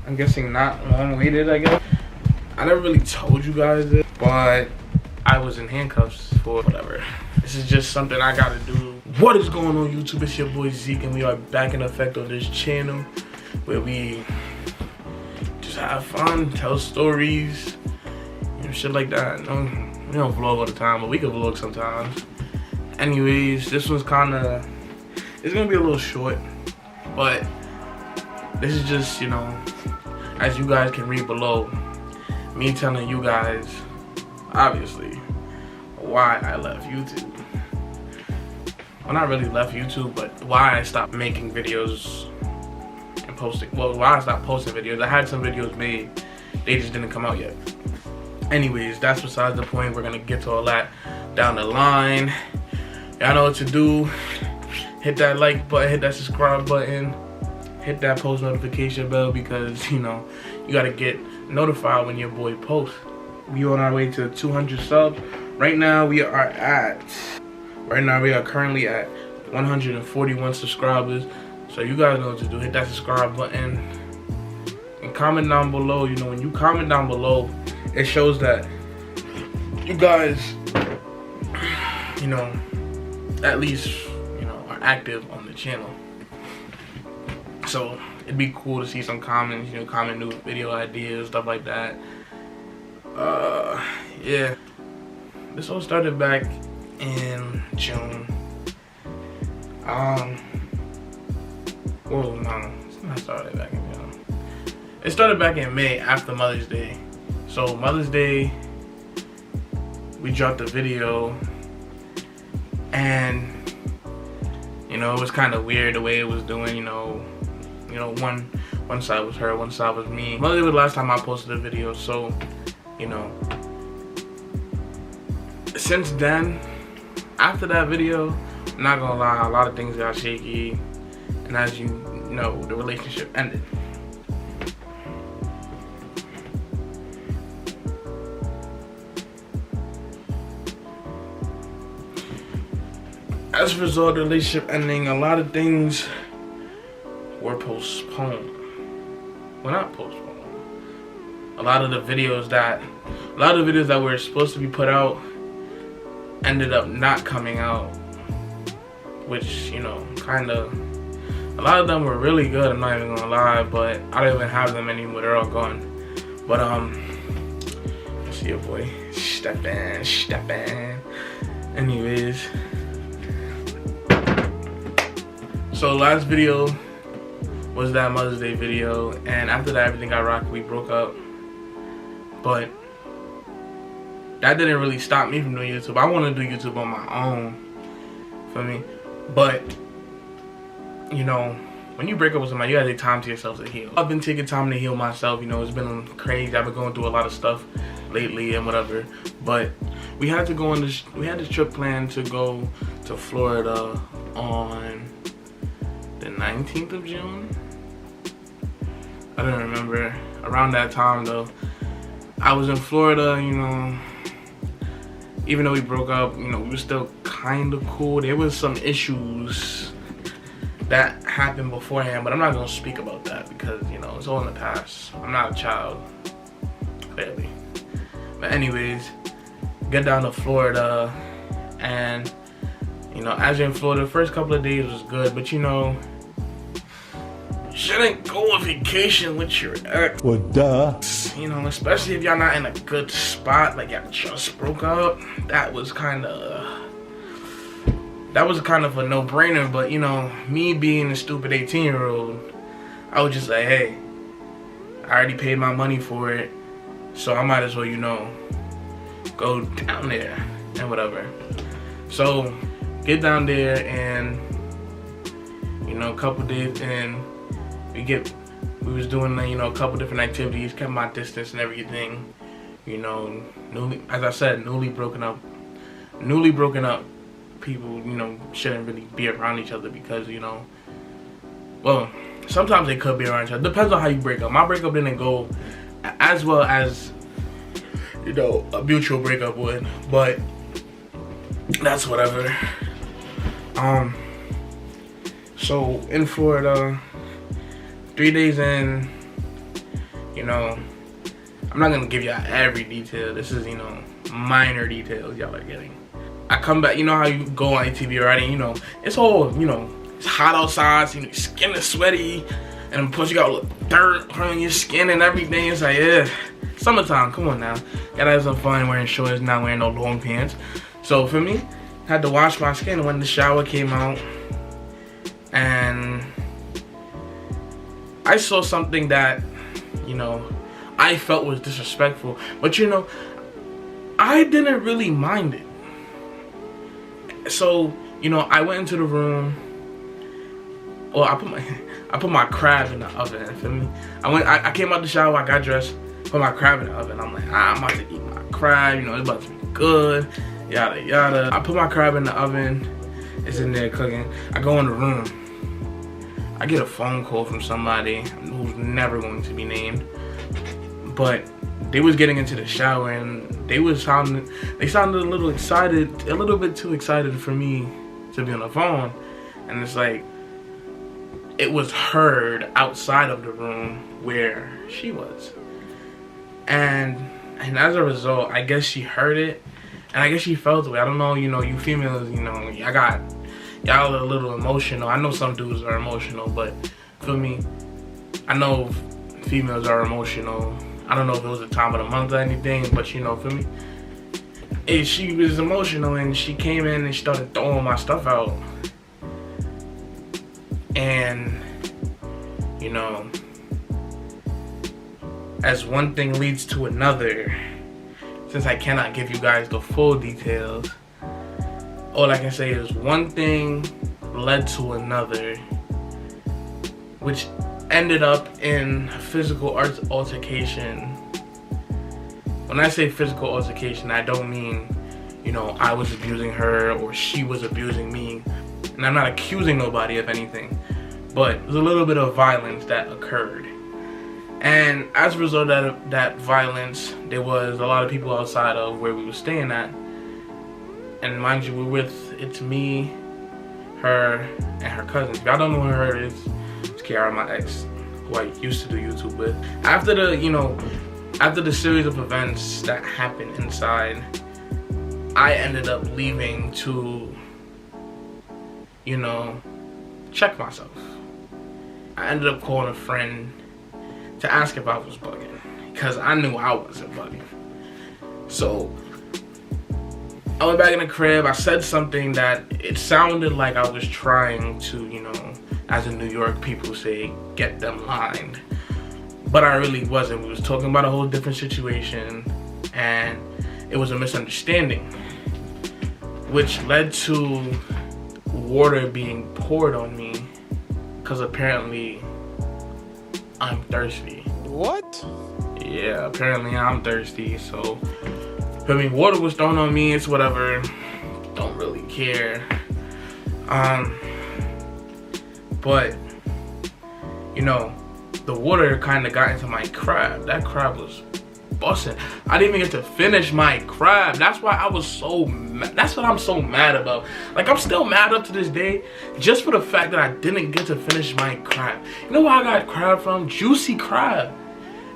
I'm guessing not long-awaited, I guess. I never really told you guys this, but I was in handcuffs for whatever. This is just something I gotta do. What is going on, YouTube? It's your boy Zeke, and we are back in effect on this channel where we just have fun, tell stories, you know, shit like that. No, we don't vlog all the time, but we can vlog sometimes. Anyways, this one's kinda, it's gonna be a little short, but this is just, you know, as you guys can read below, me telling you guys, obviously, why I left YouTube. Well, not really left YouTube, but why I stopped making videos and posting. Well, why I stopped posting videos. I had some videos made, they just didn't come out yet. Anyways, that's besides the point. We're gonna get to all that down the line. Y'all know what to do. Hit that like button, hit that subscribe button, hit that post notification bell, because, you know, you gotta get notified when your boy posts. We on our way to 200 subs. Right now we are currently at 141 subscribers. So you guys know what to do. Hit that subscribe button and comment down below. You know, when you comment down below, it shows that you guys, you know, at least, you know, are active on the channel. So it'd be cool to see some comments, you know, comment new video ideas, stuff like that. Yeah, this all started back in June. Well, no, it's not started back in June. It started back in May after Mother's Day. So Mother's Day, we dropped a video, and you know, it was kind of weird the way it was doing. You know, one side was her, one side was me. Mother's Day was the last time I posted a video, so you know, since then, after that video, I'm not gonna lie, a lot of things got shaky, and as you know, the relationship ended. As a result of the relationship ending, a lot of things were postponed. Well, not postponed. A lot of the videos that were supposed to be put out ended up not coming out, which, you know, kind of, a lot of them were really good, I'm not even gonna lie, but I don't even have them anymore, they're all gone. But let's see your boy stepping. Anyways, so last video was that Mother's Day video, and after that everything got rocky, we broke up. But that didn't really stop me from doing YouTube. I want to do YouTube on my own, for me. But, you know, when you break up with somebody, you gotta take time to yourself to heal. I've been taking time to heal myself. You know, it's been crazy. I've been going through a lot of stuff lately and whatever. But we had to go on this. We had this trip planned to go to Florida on the 19th of June. I don't remember. Around that time though, I was in Florida. You know, even though we broke up, you know, we were still kind of cool. There was some issues that happened beforehand, but I'm not gonna speak about that because, you know, it's all in the past. I'm not a child, clearly. But anyways, get down to Florida, and, you know, as you're in Florida, the first couple of days was good, but, you know, you shouldn't go on vacation with your ex. Well, duh. You know, especially if y'all not in a good spot, like y'all just broke up. That was kind of a no-brainer. But, you know, me being a stupid 18-year-old, I was just like, hey, I already paid my money for it, so I might as well, you know, go down there and whatever. So get down there, and, you know, a couple days in, we was doing, you know, a couple different activities, kept my distance and everything. You know, as I said, newly broken up people, you know, shouldn't really be around each other because, you know, well, sometimes they could be around each other. Depends on how you break up. My breakup didn't go as well as, you know, a mutual breakup would, but that's whatever. So in Florida, 3 days in, you know, I'm not gonna give y'all every detail. This is, you know, minor details y'all are getting. I come back, you know how you go on ATV already, you know, it's all, you know, it's hot outside, so you know, your skin is sweaty, and plus you got all the dirt on your skin and everything. It's like, yeah, summertime, come on now. Gotta have some fun wearing shorts, not wearing no long pants. So for me, I had to wash my skin when the shower came out, and I saw something that, you know, I felt was disrespectful, but you know, I didn't really mind it. So, you know, I went into the room. Well, I put my crab in the oven. Feel me? I came out the shower, I got dressed, put my crab in the oven. I'm like, I'm about to eat my crab. You know, it's about to be good. Yada yada. I put my crab in the oven. It's in there cooking. I go in the room. I get a phone call from somebody who's never going to be named, but they was getting into the shower and they sounded a little excited, a little bit too excited for me to be on the phone. And it's like, it was heard outside of the room where she was. And as a result, I guess she heard it, and I guess she felt the way. I don't know, you know, you females, you know, y'all are a little emotional. I know some dudes are emotional, but for me, I know females are emotional. I don't know if it was a time of the month or anything, but you know, for me, she was emotional, and she came in and started throwing my stuff out. And, you know, as one thing leads to another, since I cannot give you guys the full details, all I can say is one thing led to another, which ended up in a physical altercation. When I say physical altercation, I don't mean, you know, I was abusing her or she was abusing me. And I'm not accusing nobody of anything, but there's a little bit of violence that occurred. And as a result of that violence, there was a lot of people outside of where we were staying at. And mind you, it's me, her, and her cousin. If y'all don't know who her is, it's Kiara, my ex, who I used to do YouTube with. After the series of events that happened inside, I ended up leaving to, you know, check myself. I ended up calling a friend to ask if I was bugging, because I knew I wasn't bugging. So I went back in the crib. I said something that it sounded like I was trying to, you know, as in New York people say, get them lined. But I really wasn't. We was talking about a whole different situation, and it was a misunderstanding, which led to water being poured on me, because apparently I'm thirsty. What? Yeah, apparently I'm thirsty. So, I mean, water was thrown on me. It's whatever. Don't really care. But, you know, the water kind of got into my crab. That crab was busting. I didn't even get to finish my crab. That's why I was so mad. That's what I'm so mad about. Like, I'm still mad up to this day just for the fact that I didn't get to finish my crab. You know where I got crab from? Juicy Crab.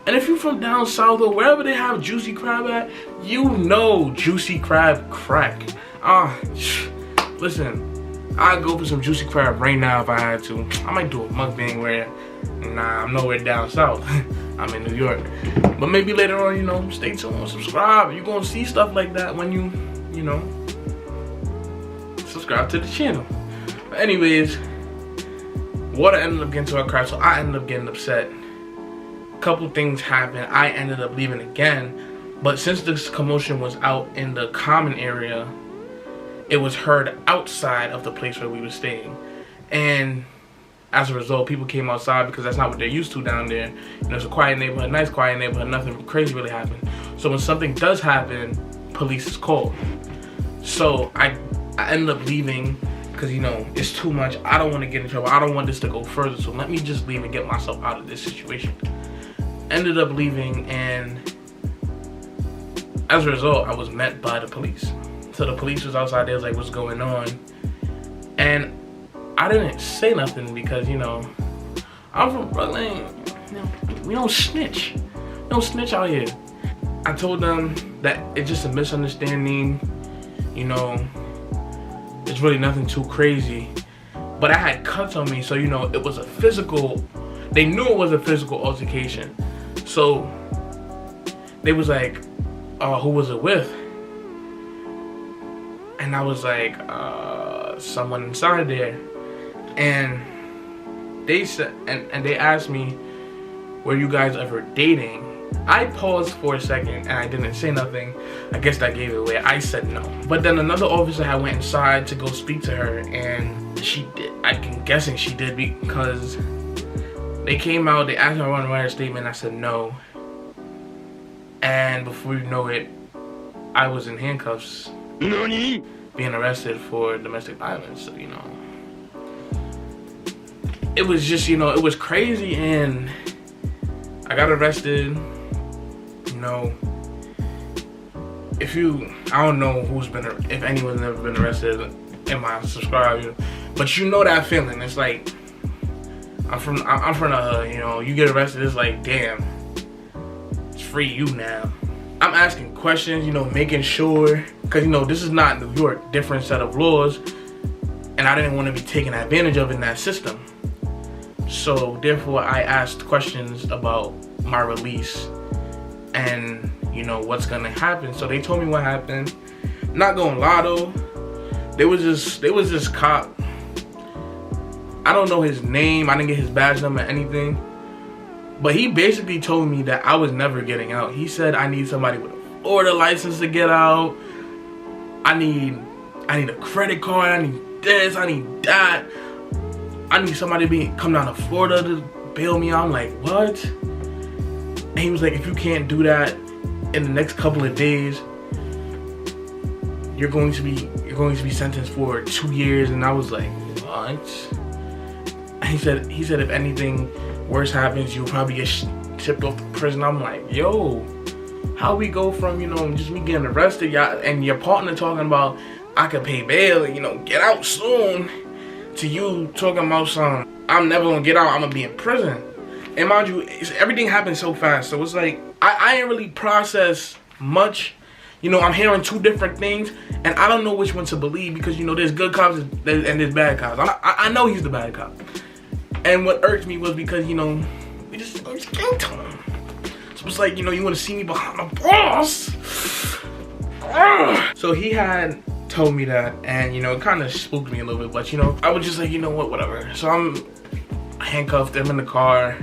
And if you're from down south or wherever they have Juicy Crab at, you know Juicy Crab crack. Listen, I'd go for some Juicy Crab right now if I had to. I might do a mukbang where, nah, I'm nowhere down south. I'm in New York. But maybe later on, you know, stay tuned, subscribe. You're gonna see stuff like that when you know, subscribe to the channel. But anyways, water ended up getting to our crab, so I ended up getting upset. A couple things happened. I ended up leaving again. But since this commotion was out in the common area, it was heard outside of the place where we were staying. And as a result, people came outside because that's not what they're used to down there. You know, it's a quiet neighborhood, nice quiet neighborhood, nothing crazy really happened. So when something does happen, police is called. So I ended up leaving because, you know, it's too much. I don't want to get in trouble. I don't want this to go further. So let me just leave and get myself out of this situation. Ended up leaving, and as a result, I was met by the police. So the police was outside there, was like, what's going on? And I didn't say nothing because, you know, I'm from Brooklyn. You know, We don't snitch. We don't snitch out here. I told them that it's just a misunderstanding. You know, it's really nothing too crazy. But I had cuts on me, so you know, it was a physical. They knew it was a physical altercation. So they was like, who was it with? And I was like, someone inside there. And they said, and they asked me, were you guys ever dating? I paused for a second and I didn't say nothing. I guess that gave it away. I said no. But then another officer had went inside to go speak to her, and she did. I'm guessing she did, because they came out, they asked me to write a statement. I said no. And before you know it, I was in handcuffs. Nani? Being arrested for domestic violence. So, you know, it was just, you know, it was crazy. And I got arrested. You know, I don't know if anyone's ever been arrested in my subscribe, but you know that feeling. It's like, I'm from the hood, you know, you get arrested, it's like, damn, it's free you now. I'm asking questions, you know, making sure, because, you know, this is not New York, different set of laws, and I didn't want to be taken advantage of in that system. So therefore I asked questions about my release and, you know, what's gonna happen. So they told me what happened. Not gonna lie though, there was this cop. I don't know his name, I didn't get his badge number or anything, but he basically told me that I was never getting out. He said I need somebody with a Florida license to get out. I need a credit card, I need this, I need that. I need somebody to come down to Florida to bail me out. I'm like, what? And he was like, if you can't do that in the next couple of days, you're going to be sentenced for 2 years. And I was like, what? And he said if anything worse happens, you'll probably get shipped off to prison. I'm like, yo, how we go from, you know, just me getting arrested, y'all, and your partner talking about I could pay bail and, you know, get out soon, to you talking about some, I'm never gonna get out, I'm gonna be in prison. And mind you, everything happened so fast. So it's like, I ain't really process much. You know, I'm hearing two different things, and I don't know which one to believe, because, you know, there's good cops and there's bad cops. I know he's the bad cop. And what irked me was because, you know, we just came to him. So it's like, you know, you want to see me behind the boss. So he had told me that, and, you know, it kind of spooked me a little bit, but, you know, I was just like, you know what, whatever. So I'm handcuffed, I'm in the car,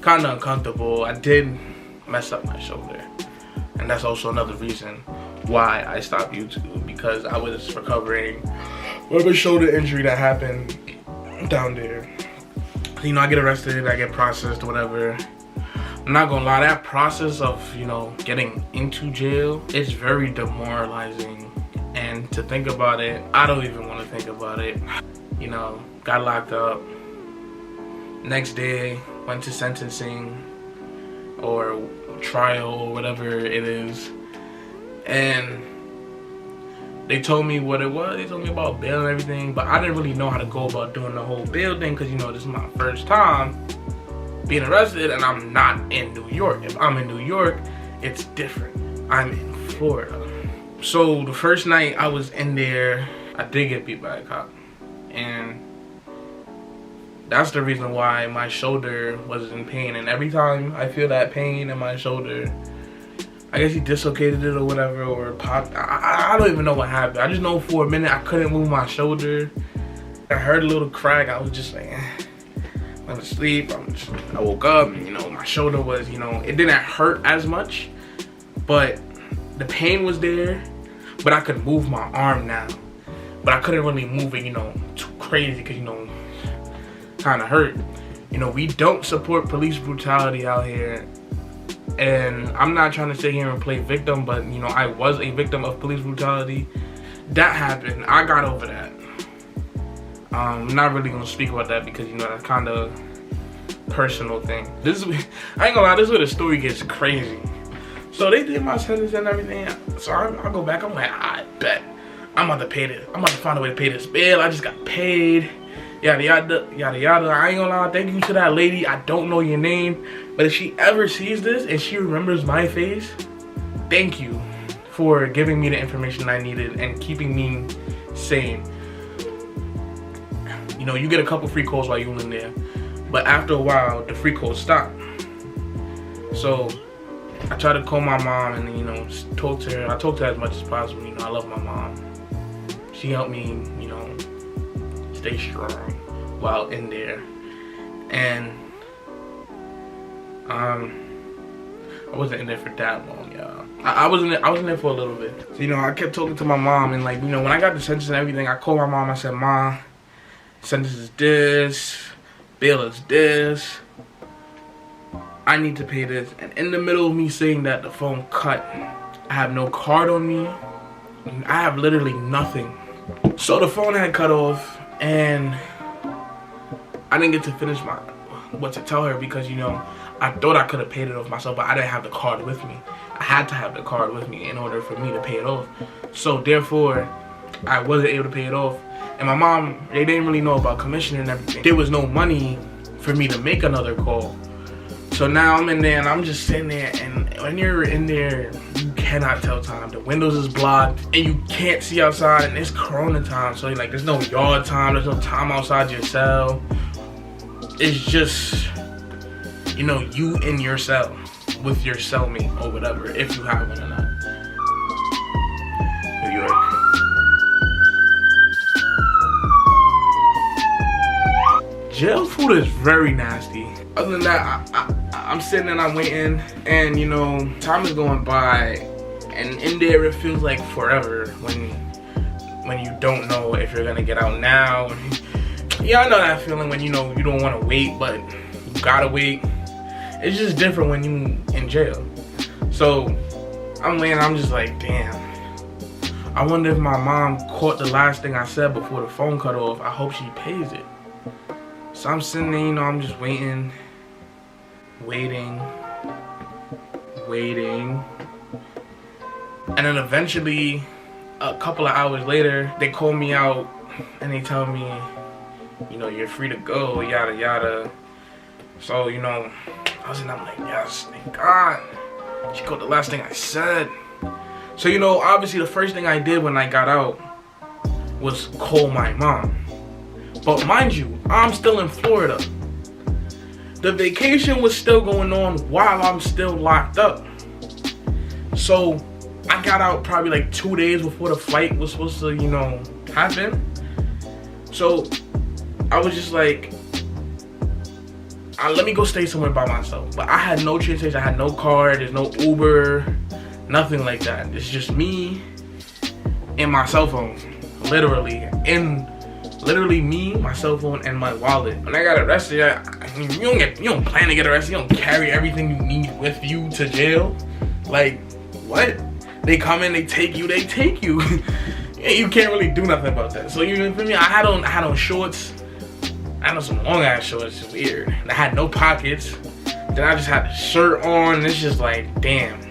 kind of uncomfortable. I did mess up my shoulder, and that's also another reason why I stopped YouTube, because I was recovering from a shoulder injury that happened down there. You know, I get arrested, I get processed, whatever. I'm not gonna lie, that process of, you know, getting into jail, it's very demoralizing. And to think about it, I don't even want to think about it. You know, got locked up. Next day, went to sentencing or trial or whatever it is. And they told me what it was. They told me about bail and everything, but I didn't really know how to go about doing the whole bail thing, because, you know, this is my first time being arrested, and I'm not in New York. If I'm in New York, it's different. I'm in Florida. So the first night I was in there, I did get beat by a cop, and that's the reason why my shoulder was in pain. And every time I feel that pain in my shoulder, I guess he dislocated it or whatever, or popped. I don't even know what happened. I just know for a minute I couldn't move my shoulder. I heard a little crack. I was just like, I went to sleep. I woke up, and, you know, my shoulder was, you know, it didn't hurt as much, but the pain was there. But I could move my arm now, but I couldn't really move it, you know, too crazy, because, you know, kind of hurt. You know, we don't support police brutality out here. And I'm not trying to sit here and play victim, but, you know, I was a victim of police brutality. That happened. I got over that. I'm not really going to speak about that, because, you know, that's kind of personal thing. I ain't gonna lie, this is where the story gets crazy. So they did my sentence and everything. So I go back, I'm like, I bet I'm about to pay this. I'm about to find a way to pay this bill. I just got paid. Yada, yada, yada, yada. I ain't gonna lie, thank you to that lady. I don't know your name, But if she ever sees this and she remembers my face, thank you for giving me the information I needed and keeping me sane. You know, you get a couple free calls while you're in there, but after a while, the free calls stop. So I try to call my mom and, you know, talk to her. I talk to her as much as possible. You know, I love my mom. She helped me, you know, stay strong while in there. And I wasn't in there for that long, y'all. I was in there for a little bit. So, you know, I kept talking to my mom, and like, you know, when I got the sentence and everything, I called my mom. I said, "Ma, sentence is this, bail is this. I need to pay this." And in the middle of me saying that, the phone cut. I have no card on me. I have literally nothing. So the phone had cut off, and I didn't get to finish what to tell her, because, you know, I thought I could have paid it off myself, but I didn't have the card with me. I had to have the card with me in order for me to pay it off. So therefore, I wasn't able to pay it off. And my mom, they didn't really know about commission and everything. There was no money for me to make another call. So now I'm in there and I'm just sitting there, and when you're in there, you cannot tell time. The windows is blocked and you can't see outside, and it's Corona time. So like, there's no yard time, there's no time outside your cell. It's just, you know, you in your cell with your cellmate or whatever, if you have one or not. New York. Jail food is very nasty. Other than that, I'm sitting and I'm waiting, and, you know, time is going by, and in there it feels like forever when you don't know if you're gonna get out now. Yeah, I know that feeling when, you know, you don't want to wait, but you gotta wait. It's just different when you in jail. So I'm waiting, I'm just like, damn. I wonder if my mom caught the last thing I said before the phone cut off. I hope she pays it. So I'm sitting there, you know, I'm just waiting. And then eventually, a couple of hours later, they call me out and they tell me, you know, you're free to go, yada yada. So, you know, I'm like, yes, thank God. She caught the last thing I said. So, you know, obviously the first thing I did when I got out was call my mom. But mind you, I'm still in Florida. The vacation was still going on while I'm still locked up. So I got out probably like 2 days before the flight was supposed to, you know, happen. So I was just like, let me go stay somewhere by myself. But I had no transportation, I had no car, there's no Uber, nothing like that. It's just me and my cell phone, literally. Literally me, my cell phone, and my wallet. When I got arrested, you don't plan to get arrested. You don't carry everything you need with you to jail. Like, what? They come in, they take you. You can't really do nothing about that. So, you know, for me, I had on shorts. I had on some long ass shorts. It's weird. I had no pockets. Then I just had the shirt on. And it's just like, damn.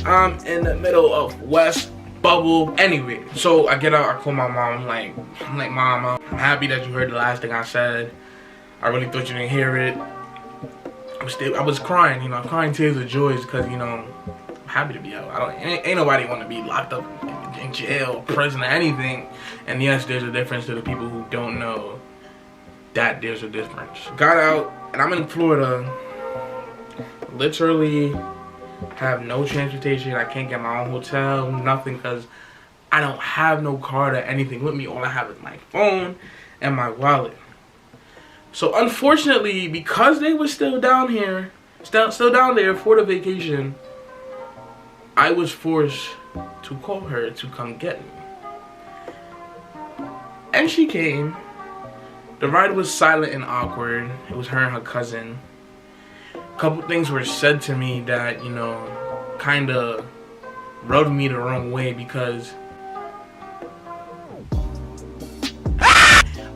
I'm in the middle of West Bubble. Anyway, so I get out, I call my mom. I'm like, Mom, I'm happy that you heard the last thing I said. I really thought you didn't hear it. I was crying, you know, I'm crying tears of joy because, you know, I'm happy to be out. Ain't nobody want to be locked up in jail, prison, or anything. And yes, there's a difference to the people who don't know that there's a difference. Got out, and I'm in Florida. Literally have no transportation. I can't get my own hotel, nothing, because I don't have no card or anything with me. All I have is my phone and my wallet. So unfortunately, because they were still down here, still down there for the vacation, I was forced to call her to come get me. And she came. The ride was silent and awkward. It was her and her cousin. A couple things were said to me that, you know, kind of rubbed me the wrong way, because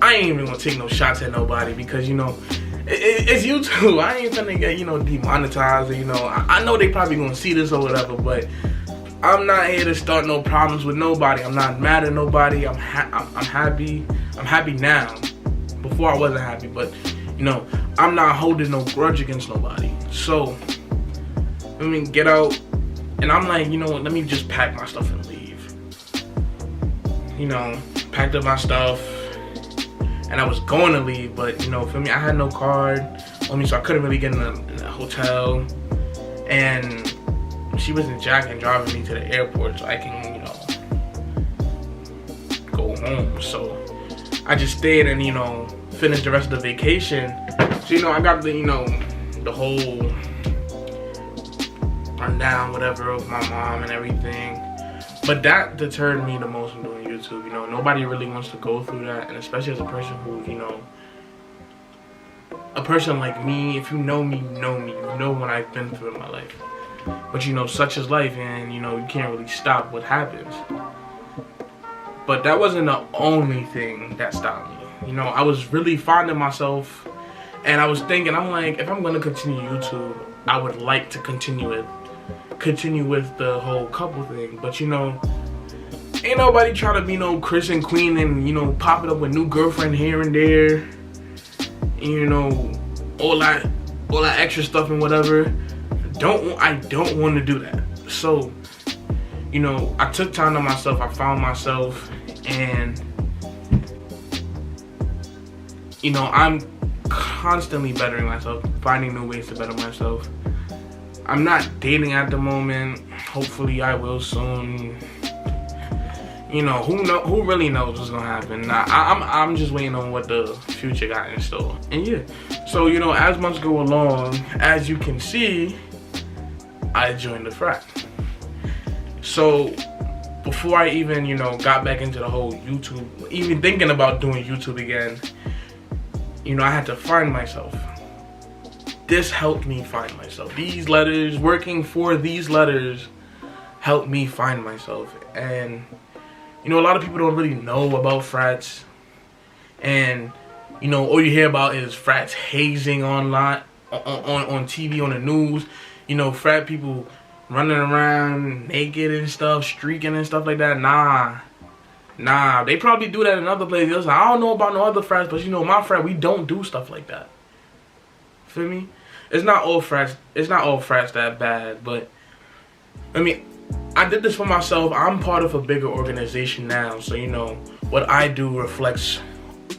I ain't even gonna take no shots at nobody, because, you know, it's YouTube. I ain't gonna get, you know, demonetized, or, you know, I know they probably gonna see this or whatever, but I'm not here to start no problems with nobody. I'm not mad at nobody. I'm happy. I'm happy now. Before I wasn't happy, but You know, I'm not holding no grudge against nobody. So, I mean, get out. And I'm like, you know what, let me just pack my stuff and leave. You know, packed up my stuff. And I was going to leave, but, you know, for me, I had no card on me, so I couldn't really get in a hotel. And she was in Jack and driving me to the airport so I can, you know, go home. So I just stayed and, you know, finished the rest of the vacation. So, you know, I got the, you know, the whole rundown, whatever, of my mom and everything. But that deterred me the most from doing YouTube. You know, nobody really wants to go through that, and especially as a person who, you know, a person like me, if you know me, you know what I've been through in my life. But, you know, such is life, and, you know, you can't really stop what happens. But that wasn't the only thing that stopped me. You know, I was really finding myself, and I was thinking, I'm like, if I'm going to continue YouTube, I would like to continue with the whole couple thing. But, you know, ain't nobody trying to be no Chris and Queen and, you know, pop it up with new girlfriend here and there. And, you know, all that extra stuff and whatever. I don't want to do that. So, you know, I took time to myself. I found myself, and, you know, I'm constantly bettering myself, finding new ways to better myself. I'm not dating at the moment. Hopefully I will soon. You know, who really knows what's gonna happen. I'm just waiting on what the future got in store. And yeah, so, you know, as months go along, as you can see, I joined the frat. So before I even, you know, got back into the whole YouTube, even thinking about doing YouTube again, you know, I had to find myself. This helped me find myself. These letters, working for these letters, helped me find myself. And, you know, a lot of people don't really know about frats. And, you know, all you hear about is frats hazing online, on TV, on the news. You know, frat people running around naked and stuff, streaking and stuff like that. Nah, they probably do that in other places. I don't know about no other frats, but, you know, my frat, we don't do stuff like that. Feel me? It's not all frats that bad, but, I mean, I did this for myself. I'm part of a bigger organization now, so, you know, what I do reflects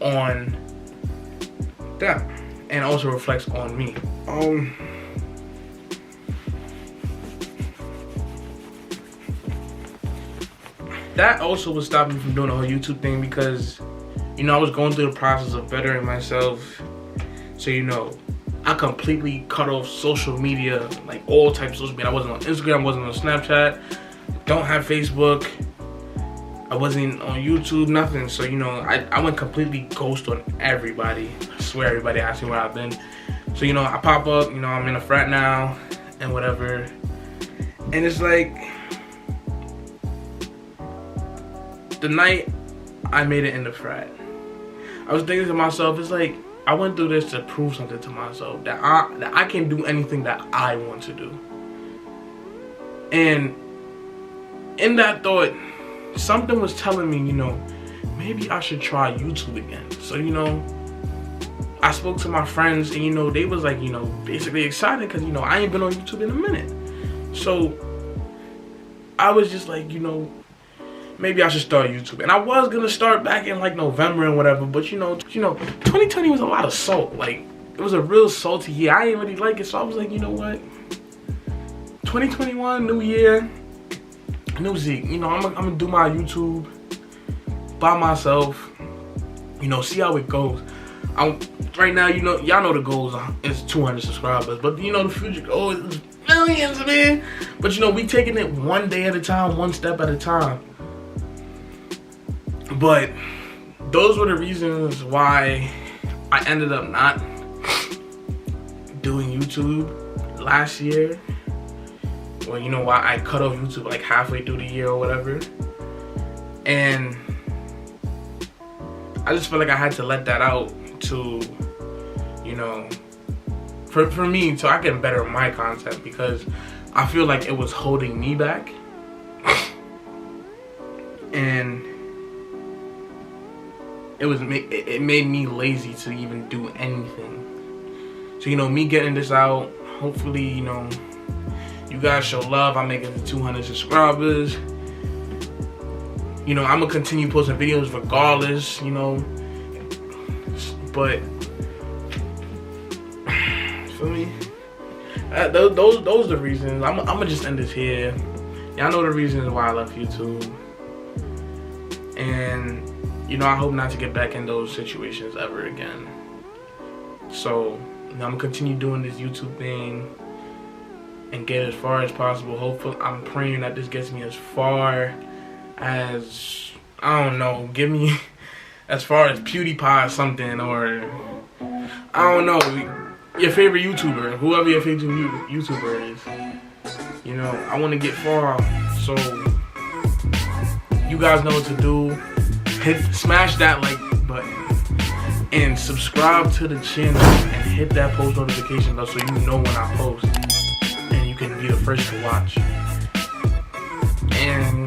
on them, and also reflects on me. That also was stopping me from doing the whole YouTube thing, because, you know, I was going through the process of bettering myself. So, you know, I completely cut off social media, like all types of social media. I wasn't on Instagram, I wasn't on Snapchat, don't have Facebook, I wasn't on YouTube, nothing. So, you know, I went completely ghost on everybody. I swear everybody asked me where I've been. So, you know, I pop up, you know, I'm in a frat now and whatever. And it's like, the night I made it in the frat, I was thinking to myself, it's like, I went through this to prove something to myself, that I can do anything that I want to do. And in that thought, something was telling me, you know, maybe I should try YouTube again. So, you know, I spoke to my friends, and, you know, they was like, you know, basically excited, because, you know, I ain't been on YouTube in a minute. So I was just like, you know, maybe I should start YouTube. And I was gonna start back in like November and whatever, but, you know, 2020 was a lot of salt. Like, it was a real salty year. I didn't really like it, so I was like, you know what, 2021, new year, new Zeke. You know, I'm gonna do my YouTube by myself, you know, see how it goes. Right now, you know, y'all know the goals is 200 subscribers, but, you know, the future goal is millions, man. But, you know, we taking it one day at a time, one step at a time. But those were the reasons why I ended up not doing YouTube last year. Well, you know why I cut off YouTube like halfway through the year or whatever. And I just felt like I had to let that out to, you know, for me, so I can better my content, because I feel like it was holding me back. And it made me lazy to even do anything. So, you know, me getting this out, hopefully, you know, you guys show love. I'm making it to 200 subscribers. You know, I'm gonna continue posting videos regardless, you know. But feel me? Those are the reasons. I'm gonna just end this here. Y'all know the reasons why I left YouTube. And, you know, I hope not to get back in those situations ever again. So, you know, I'm gonna continue doing this YouTube thing and get as far as possible. Hopefully, I'm praying that this gets me as far as, I don't know, give me as far as PewDiePie or something, or I don't know, your favorite YouTuber, whoever your favorite YouTuber is. You know, I want to get far, so you guys know what to do. Smash that like button and subscribe to the channel and hit that post notification bell so you know when I post and you can be the first to watch. And